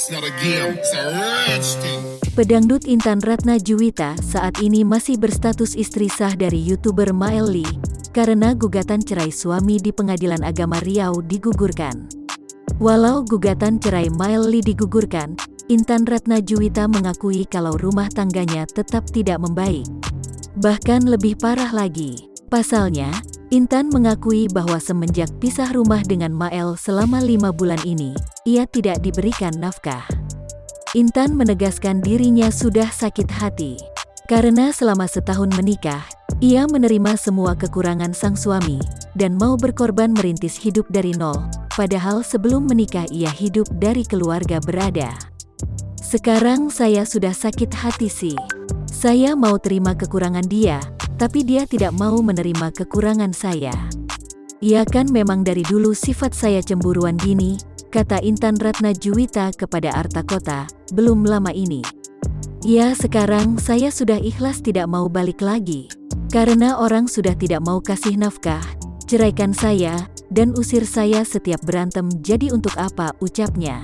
It's not a game, it's a rich thing. Pedangdut Intan Ratnajuwita saat ini masih berstatus istri sah dari YouTuber Mael Lee karena gugatan cerai suami di Pengadilan Agama Riau digugurkan. Walau gugatan cerai Mael Lee digugurkan, Intan Ratnajuwita mengakui kalau rumah tangganya tetap tidak membaik. Bahkan lebih parah lagi. Pasalnya, Intan mengakui bahwa semenjak pisah rumah dengan Mael selama 5 bulan ini, ia tidak diberikan nafkah. Intan menegaskan dirinya sudah sakit hati. Karena selama setahun menikah, ia menerima semua kekurangan sang suami, dan mau berkorban merintis hidup dari nol, padahal sebelum menikah ia hidup dari keluarga berada. Sekarang saya sudah sakit hati sih. Saya mau terima kekurangan dia, tapi dia tidak mau menerima kekurangan saya. Ya kan memang dari dulu sifat saya cemburuan gini, kata Intan Ratnajuwita kepada Arta Kota, belum lama ini. Ya sekarang saya sudah ikhlas tidak mau balik lagi. Karena orang sudah tidak mau kasih nafkah, ceraikan saya, dan usir saya setiap berantem jadi untuk apa, ucapnya.